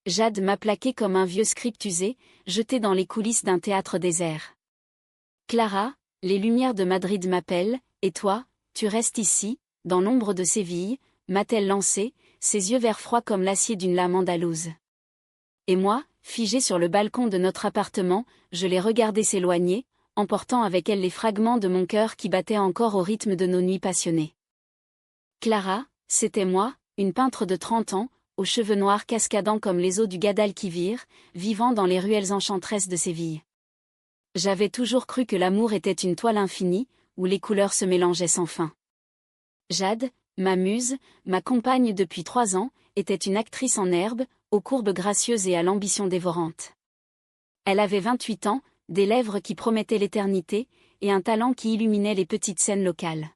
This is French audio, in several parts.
Jade m'a plaqué comme un vieux script usé, jeté dans les coulisses d'un théâtre désert. Clara, les lumières de Madrid m'appellent, et toi, tu restes ici, dans l'ombre de Séville, m'a-t-elle lancé, ses yeux verts froids comme l'acier d'une lame andalouse. Et moi, figée sur le balcon de notre appartement, je l'ai regardée s'éloigner, emportant avec elle les fragments de mon cœur qui battaient encore au rythme de nos nuits passionnées. Clara, c'était moi, une peintre de 30 ans, aux cheveux noirs cascadant comme les eaux du Guadalquivir, vivant dans les ruelles enchanteresses de Séville. J'avais toujours cru que l'amour était une toile infinie, où les couleurs se mélangeaient sans fin. Jade, ma muse, ma compagne depuis 3 ans, était une actrice en herbe, aux courbes gracieuses et à l'ambition dévorante. Elle avait 28 ans, des lèvres qui promettaient l'éternité, et un talent qui illuminait les petites scènes locales.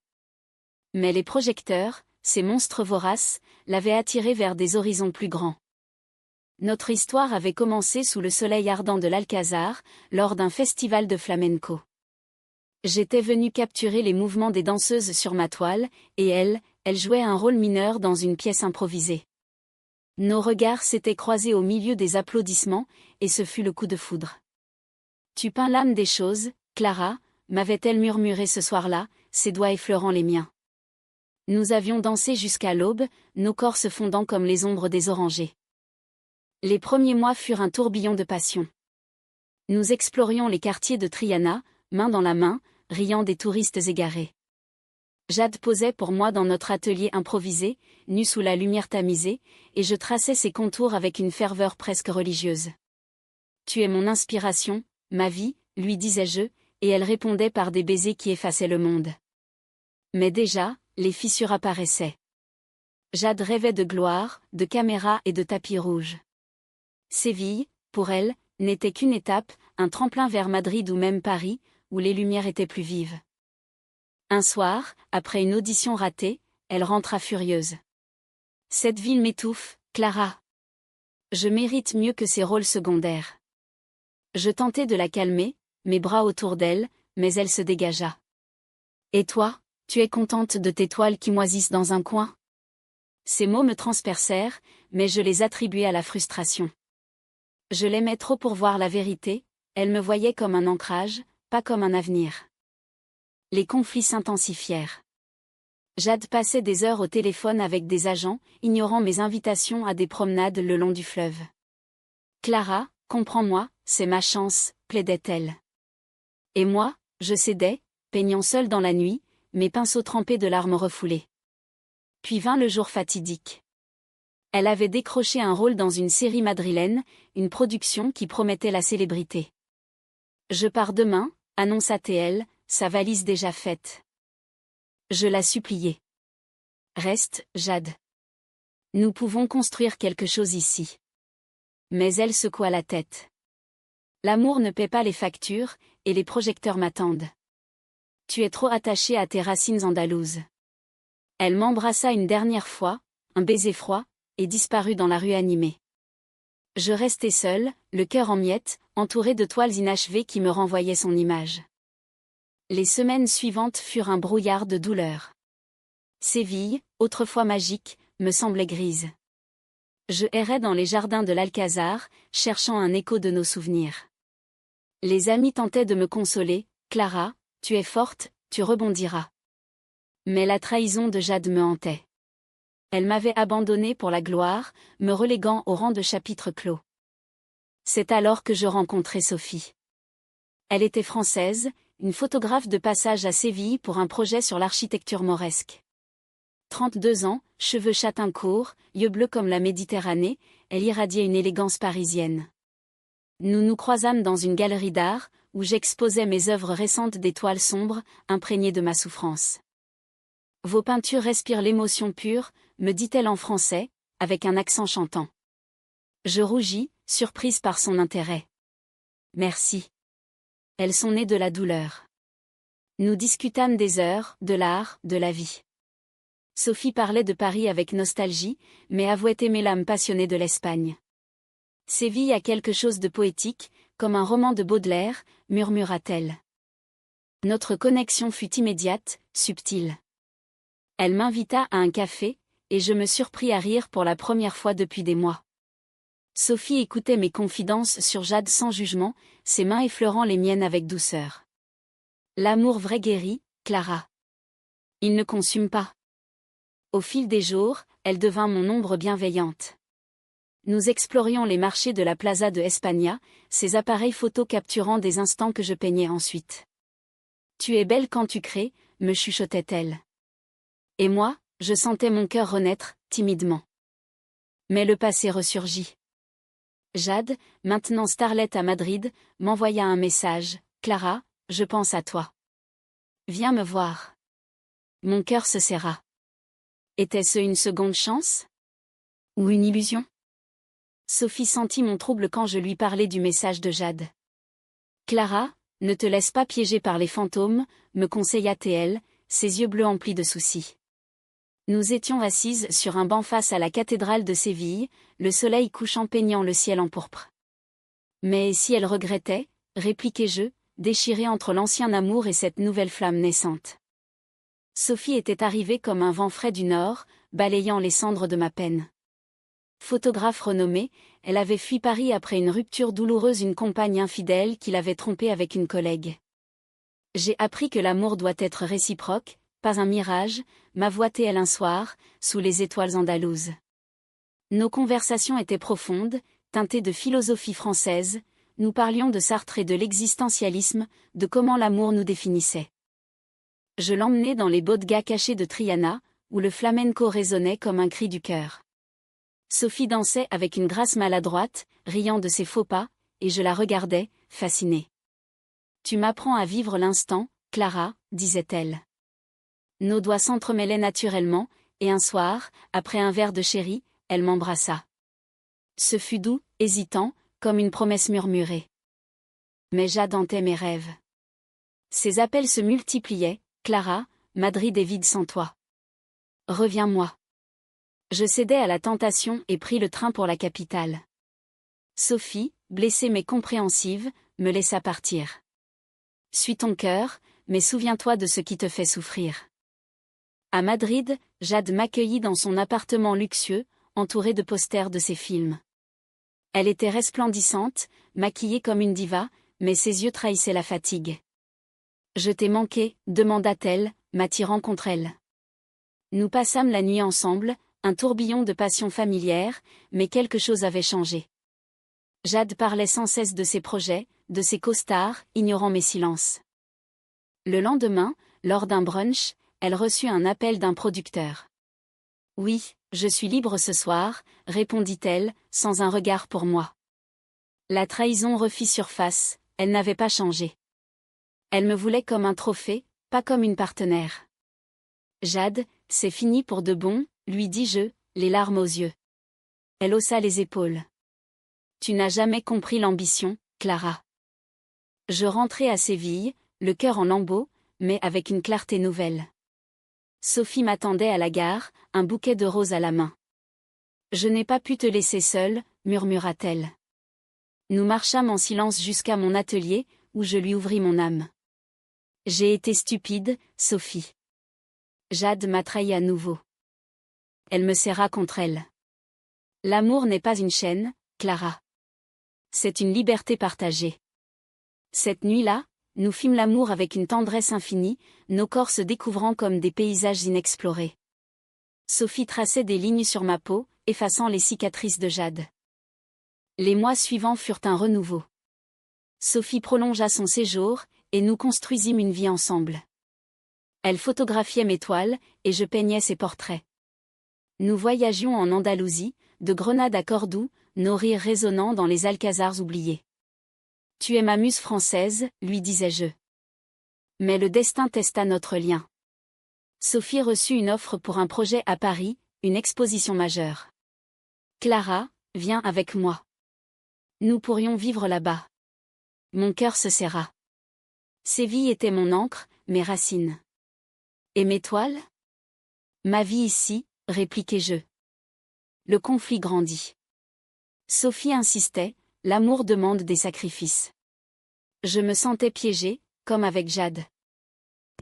Mais les projecteurs, ces monstres voraces, l'avaient attirée vers des horizons plus grands. Notre histoire avait commencé sous le soleil ardent de l'Alcazar, lors d'un festival de flamenco. J'étais venue capturer les mouvements des danseuses sur ma toile, et elle jouait un rôle mineur dans une pièce improvisée. Nos regards s'étaient croisés au milieu des applaudissements, et ce fut le coup de foudre. « Tu peins l'âme des choses, Clara », m'avait-elle murmuré ce soir-là, ses doigts effleurant les miens. Nous avions dansé jusqu'à l'aube, nos corps se fondant comme les ombres des orangers. Les premiers mois furent un tourbillon de passion. Nous explorions les quartiers de Triana, main dans la main, riant des touristes égarés. Jade posait pour moi dans notre atelier improvisé, nu sous la lumière tamisée, et je traçais ses contours avec une ferveur presque religieuse. « Tu es mon inspiration, ma vie », lui disais-je, et elle répondait par des baisers qui effaçaient le monde. Mais déjà, les fissures apparaissaient. Jade rêvait de gloire, de caméra et de tapis rouge. Séville, pour elle, n'était qu'une étape, un tremplin vers Madrid ou même Paris, où les lumières étaient plus vives. Un soir, après une audition ratée, elle rentra furieuse. « Cette ville m'étouffe, Clara. Je mérite mieux que ces rôles secondaires. » Je tentai de la calmer, mes bras autour d'elle, mais elle se dégagea. « Et toi, tu es contente de tes toiles qui moisissent dans un coin ?» Ces mots me transpercèrent, mais je les attribuais à la frustration. Je l'aimais trop pour voir la vérité, elle me voyait comme un ancrage, pas comme un avenir. Les conflits s'intensifièrent. Jade passait des heures au téléphone avec des agents, ignorant mes invitations à des promenades le long du fleuve. « Clara, comprends-moi, c'est ma chance », plaidait-elle. Et moi, je cédais, peignant seule dans la nuit, mes pinceaux trempés de larmes refoulées. Puis vint le jour fatidique. Elle avait décroché un rôle dans une série madrilène, une production qui promettait la célébrité. « Je pars demain », annonça-t-elle, sa valise déjà faite. Je la suppliai. « Reste, Jade. Nous pouvons construire quelque chose ici. » Mais elle secoua la tête. « L'amour ne paie pas les factures, et les projecteurs m'attendent. Tu es trop attachée à tes racines andalouses. » Elle m'embrassa une dernière fois, un baiser froid, et disparut dans la rue animée. Je restai seule, le cœur en miettes, entourée de toiles inachevées qui me renvoyaient son image. Les semaines suivantes furent un brouillard de douleur. Séville, autrefois magique, me semblait grise. Je errais dans les jardins de l'Alcazar, cherchant un écho de nos souvenirs. Les amis tentaient de me consoler, « Clara, tu es forte, tu rebondiras. » Mais la trahison de Jade me hantait. Elle m'avait abandonnée pour la gloire, me reléguant au rang de chapitre clos. C'est alors que je rencontrai Sophie. Elle était française, une photographe de passage à Séville pour un projet sur l'architecture mauresque. 32 ans, cheveux châtain courts, yeux bleus comme la Méditerranée, elle irradiait une élégance parisienne. Nous nous croisâmes dans une galerie d'art, où j'exposais mes œuvres récentes d'étoiles sombres, imprégnées de ma souffrance. « Vos peintures respirent l'émotion pure », me dit-elle en français, avec un accent chantant. Je rougis, surprise par son intérêt. « Merci. Elles sont nées de la douleur. » Nous discutâmes des heures, de l'art, de la vie. Sophie parlait de Paris avec nostalgie, mais avouait aimer l'âme passionnée de l'Espagne. « Séville a quelque chose de poétique, comme un roman de Baudelaire », murmura-t-elle. Notre connexion fut immédiate, subtile. Elle m'invita à un café, et je me surpris à rire pour la première fois depuis des mois. Sophie écoutait mes confidences sur Jade sans jugement, ses mains effleurant les miennes avec douceur. L'amour vrai guérit, Clara. Il ne consume pas. Au fil des jours, elle devint mon ombre bienveillante. Nous explorions les marchés de la Plaza de España, ces appareils photo capturant des instants que je peignais ensuite. Tu es belle quand tu crées, me chuchotait-elle. Et moi, je sentais mon cœur renaître, timidement. Mais le passé ressurgit. Jade, maintenant starlette à Madrid, m'envoya un message. Clara, je pense à toi. Viens me voir. Mon cœur se serra. Était-ce une seconde chance? Ou une illusion? Sophie sentit mon trouble quand je lui parlais du message de Jade. Clara, ne te laisse pas piéger par les fantômes, me conseilla-t-elle, ses yeux bleus emplis de soucis. Nous étions assises sur un banc face à la cathédrale de Séville, le soleil couchant peignant le ciel en pourpre. Mais si elle regrettait, répliquai-je, déchirée entre l'ancien amour et cette nouvelle flamme naissante. Sophie était arrivée comme un vent frais du nord, balayant les cendres de ma peine. Photographe renommée, elle avait fui Paris après une rupture douloureuse, une compagne infidèle qui l'avait trompée avec une collègue. J'ai appris que l'amour doit être réciproque, pas un mirage, m'avouait-elle un soir, sous les étoiles andalouses. Nos conversations étaient profondes, teintées de philosophie française, nous parlions de Sartre et de l'existentialisme, de comment l'amour nous définissait. Je l'emmenai dans les bodegas cachés de Triana, où le flamenco résonnait comme un cri du cœur. Sophie dansait avec une grâce maladroite, riant de ses faux pas, et je la regardais, fascinée. Tu m'apprends à vivre l'instant, Clara, disait-elle. Nos doigts s'entremêlaient naturellement, et un soir, après un verre de sherry, elle m'embrassa. Ce fut doux, hésitant, comme une promesse murmurée. Mais Jade hantait mes rêves. Ses appels se multipliaient. Clara, Madrid est vide sans toi. Reviens-moi. Je cédai à la tentation et pris le train pour la capitale. Sophie, blessée mais compréhensive, me laissa partir. Suis ton cœur, mais souviens-toi de ce qui te fait souffrir. À Madrid, Jade m'accueillit dans son appartement luxueux, entouré de posters de ses films. Elle était resplendissante, maquillée comme une diva, mais ses yeux trahissaient la fatigue. « Je t'ai manqué » demanda-t-elle, m'attirant contre elle. Nous passâmes la nuit ensemble, un tourbillon de passion familière, mais quelque chose avait changé. Jade parlait sans cesse de ses projets, de ses costards, ignorant mes silences. Le lendemain, lors d'un brunch, elle reçut un appel d'un producteur. « Oui, je suis libre ce soir », répondit-elle, sans un regard pour moi. La trahison refit surface, elle n'avait pas changé. Elle me voulait comme un trophée, pas comme une partenaire. Jade, c'est fini pour de bon, lui dis-je, les larmes aux yeux. Elle haussa les épaules. Tu n'as jamais compris l'ambition, Clara. Je rentrai à Séville, le cœur en lambeaux, mais avec une clarté nouvelle. Sophie m'attendait à la gare, un bouquet de roses à la main. Je n'ai pas pu te laisser seule, murmura-t-elle. Nous marchâmes en silence jusqu'à mon atelier, où je lui ouvris mon âme. J'ai été stupide, Sophie. Jade m'a trahi à nouveau. Elle me serra contre elle. L'amour n'est pas une chaîne, Clara. C'est une liberté partagée. Cette nuit-là, nous fîmes l'amour avec une tendresse infinie, nos corps se découvrant comme des paysages inexplorés. Sophie traçait des lignes sur ma peau, effaçant les cicatrices de Jade. Les mois suivants furent un renouveau. Sophie prolongea son séjour, et nous construisîmes une vie ensemble. Elle photographiait mes toiles, et je peignais ses portraits. Nous voyagions en Andalousie, de Grenade à Cordoue, nos rires résonnant dans les alcazars oubliés. Tu es ma muse française, lui disais-je. Mais le destin testa notre lien. Sophie reçut une offre pour un projet à Paris, une exposition majeure. Clara, viens avec moi. Nous pourrions vivre là-bas. Mon cœur se serra. Séville était mon ancre, mes racines. Et mes toiles? Ma vie ici, répliquai-je. Le conflit grandit. Sophie insistait, l'amour demande des sacrifices. Je me sentais piégée, comme avec Jade.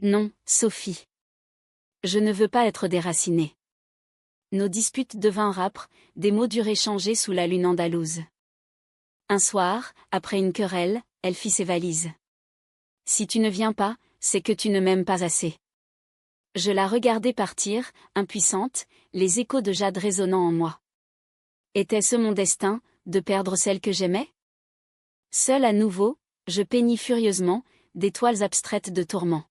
Non, Sophie. Je ne veux pas être déracinée. Nos disputes devinrent âpres, des mots durs échangés sous la lune andalouse. Un soir, après une querelle, elle fit ses valises. Si tu ne viens pas, c'est que tu ne m'aimes pas assez. Je la regardais partir, impuissante, les échos de Jade résonnant en moi. Était-ce mon destin, de perdre celle que j'aimais? Seule à nouveau, je peignis furieusement, des toiles abstraites de tourments.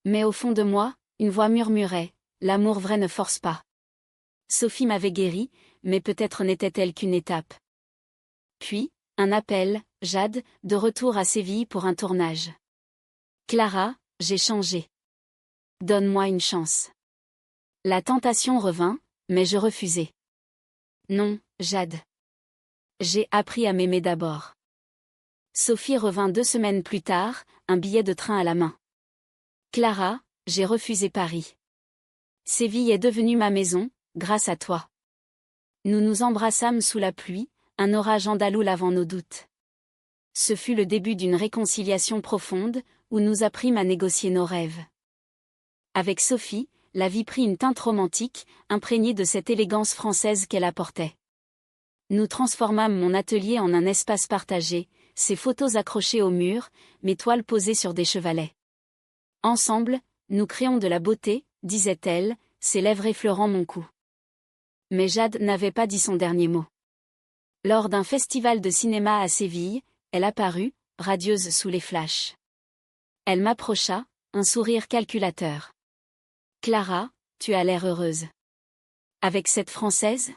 Mais au fond de moi, une voix murmurait, l'amour vrai ne force pas. Sophie m'avait guérie, mais peut-être n'était-elle qu'une étape. Puis, un appel, Jade, de retour à Séville pour un tournage. Clara, j'ai changé. Donne-moi une chance. La tentation revint, mais je refusai. Non, Jade. J'ai appris à m'aimer d'abord. Sophie revint 2 semaines plus tard, un billet de train à la main. Clara, j'ai refusé Paris. Séville est devenue ma maison, grâce à toi. Nous nous embrassâmes sous la pluie, un orage andalou lavant nos doutes. Ce fut le début d'une réconciliation profonde, où nous apprîmes à négocier nos rêves. Avec Sophie, la vie prit une teinte romantique, imprégnée de cette élégance française qu'elle apportait. Nous transformâmes mon atelier en un espace partagé, ses photos accrochées au mur, mes toiles posées sur des chevalets. Ensemble, nous créons de la beauté, disait-elle, ses lèvres effleurant mon cou. Mais Jade n'avait pas dit son dernier mot. Lors d'un festival de cinéma à Séville, elle apparut, radieuse sous les flashs. Elle m'approcha, un sourire calculateur. Clara, tu as l'air heureuse. Avec cette Française?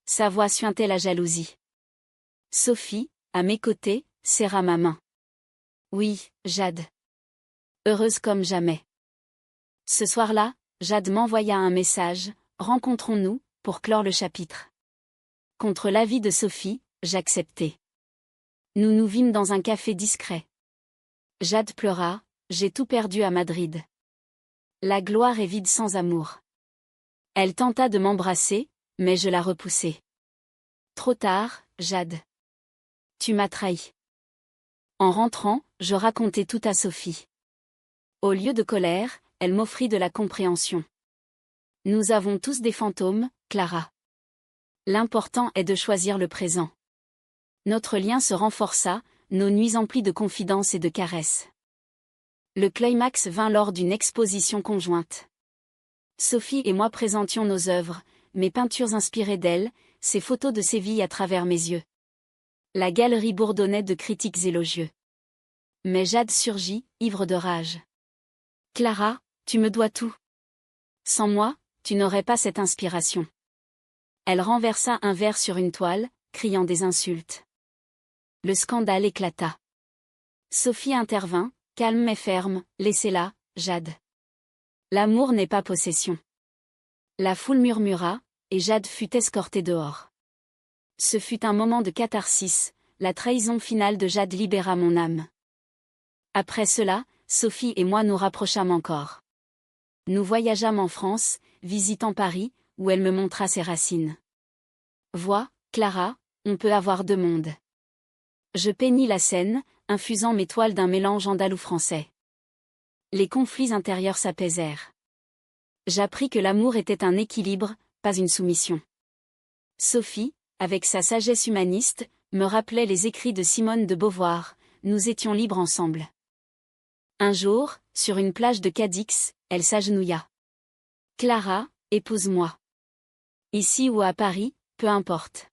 Sa voix suintait la jalousie. Sophie, à mes côtés, serra ma main. Oui, Jade. Heureuse comme jamais. Ce soir-là, Jade m'envoya un message, rencontrons-nous, pour clore le chapitre. Contre l'avis de Sophie, j'acceptai. Nous nous vîmes dans un café discret. Jade pleura, j'ai tout perdu à Madrid. La gloire est vide sans amour. Elle tenta de m'embrasser, mais je la repoussai. Trop tard, Jade. Tu m'as trahi. En rentrant, je racontai tout à Sophie. Au lieu de colère, elle m'offrit de la compréhension. Nous avons tous des fantômes, Clara. L'important est de choisir le présent. Notre lien se renforça, nos nuits emplies de confidences et de caresses. Le climax vint lors d'une exposition conjointe. Sophie et moi présentions nos œuvres, mes peintures inspirées d'elle, ses photos de Séville à travers mes yeux. La galerie bourdonnait de critiques élogieux. Mais Jade surgit, ivre de rage. Clara, tu me dois tout. Sans moi, tu n'aurais pas cette inspiration. Elle renversa un verre sur une toile, criant des insultes. Le scandale éclata. Sophie intervint, calme mais ferme, laissez-la, Jade. L'amour n'est pas possession. La foule murmura, et Jade fut escortée dehors. Ce fut un moment de catharsis, la trahison finale de Jade libéra mon âme. Après cela, Sophie et moi nous rapprochâmes encore. Nous voyageâmes en France, visitant Paris, où elle me montra ses racines. Vois, Clara, on peut avoir 2 mondes. Je peignis la scène, infusant mes toiles d'un mélange andalou-français. Les conflits intérieurs s'apaisèrent. J'appris que l'amour était un équilibre, pas une soumission. Sophie, avec sa sagesse humaniste, me rappelait les écrits de Simone de Beauvoir, nous étions libres ensemble. Un jour, sur une plage de Cadix, elle s'agenouilla. Clara, épouse-moi. Ici ou à Paris, peu importe.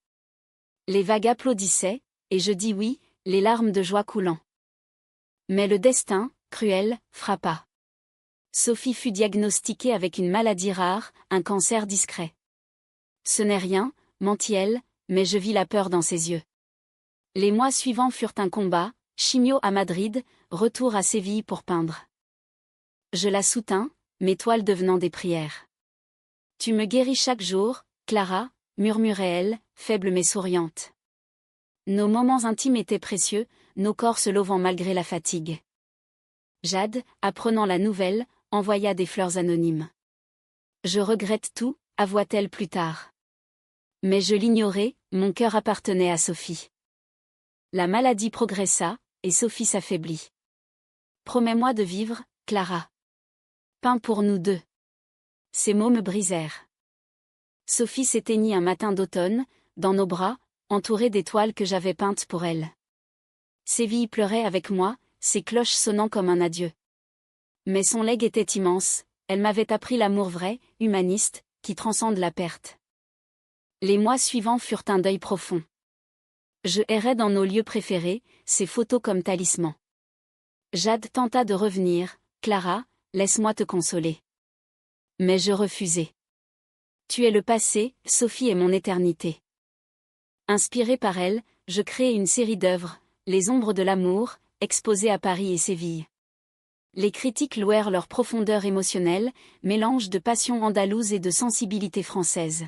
Les vagues applaudissaient, et je dis oui, les larmes de joie coulant. Mais le destin, cruel, frappa. Sophie fut diagnostiquée avec une maladie rare, un cancer discret. Ce n'est rien, mentit-elle, mais je vis la peur dans ses yeux. Les mois suivants furent un combat, chimio à Madrid, retour à Séville pour peindre. Je la soutins, mes toiles devenant des prières. Tu me guéris chaque jour, Clara, murmurait-elle, faible mais souriante. Nos moments intimes étaient précieux, nos corps se lovant malgré la fatigue. Jade, apprenant la nouvelle, envoya des fleurs anonymes. Je regrette tout, avoua-t-elle plus tard. Mais je l'ignorais, mon cœur appartenait à Sophie. La maladie progressa, et Sophie s'affaiblit. Promets-moi de vivre, Clara. Peins pour nous 2. Ces mots me brisèrent. Sophie s'éteignit un matin d'automne, dans nos bras, entourée d'étoiles que j'avais peintes pour elle. Séville pleurait avec moi, ses cloches sonnant comme un adieu. Mais son legs était immense, elle m'avait appris l'amour vrai, humaniste, qui transcende la perte. Les mois suivants furent un deuil profond. Je errais dans nos lieux préférés, ses photos comme talisman. Jade tenta de revenir, Clara, laisse-moi te consoler. Mais je refusai. Tu es le passé, Sophie est mon éternité. Inspiré par elle, je créai une série d'œuvres, Les ombres de l'amour, exposées à Paris et Séville. Les critiques louèrent leur profondeur émotionnelle, mélange de passion andalouse et de sensibilité française.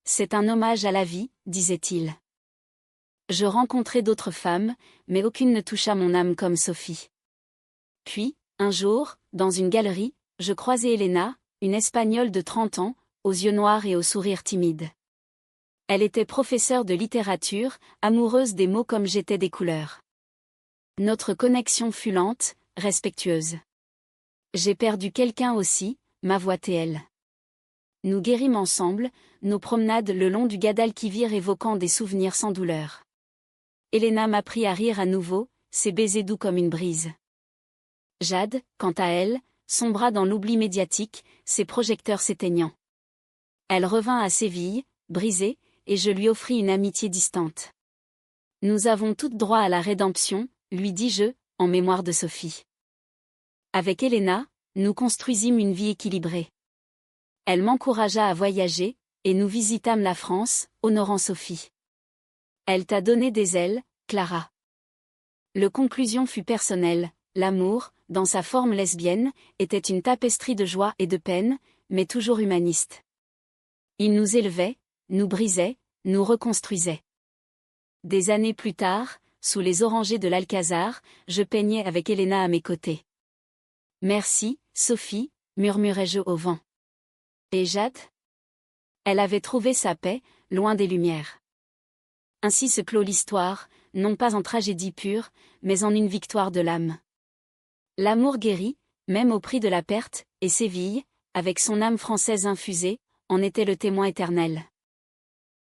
C'est un hommage à la vie, disait-il. Je rencontrai d'autres femmes, mais aucune ne toucha mon âme comme Sophie. Puis, un jour, dans une galerie, je croisai Elena, une Espagnole de 30 ans, aux yeux noirs et au sourire timide. Elle était professeure de littérature, amoureuse des mots comme j'étais des couleurs. Notre connexion fut lente, respectueuse. J'ai perdu quelqu'un aussi, m'avoua-t elle. Nous guérîmes ensemble, nos promenades le long du Guadalquivir évoquant des souvenirs sans douleur. Elena m'apprit à rire à nouveau, ses baisers doux comme une brise. Jade, quant à elle, sombra dans l'oubli médiatique, ses projecteurs s'éteignant. Elle revint à Séville, brisée, et je lui offris une amitié distante. Nous avons toutes droit à la rédemption, lui dis-je, en mémoire de Sophie. Avec Elena, nous construisîmes une vie équilibrée. Elle m'encouragea à voyager, et nous visitâmes la France, honorant Sophie. Elle t'a donné des ailes, Clara. Le conclusion fut personnelle, l'amour, dans sa forme lesbienne, était une tapisserie de joie et de peine, mais toujours humaniste. Il nous élevait, nous brisait, nous reconstruisait. Des années plus tard, sous les orangers de l'Alcazar, je peignais avec Elena à mes côtés. Merci, Sophie, murmurai-je au vent. Et Jade ? Elle avait trouvé sa paix, loin des lumières. Ainsi se clôt l'histoire, non pas en tragédie pure, mais en une victoire de l'âme. L'amour guérit, même au prix de la perte, et Séville, avec son âme française infusée, en était le témoin éternel.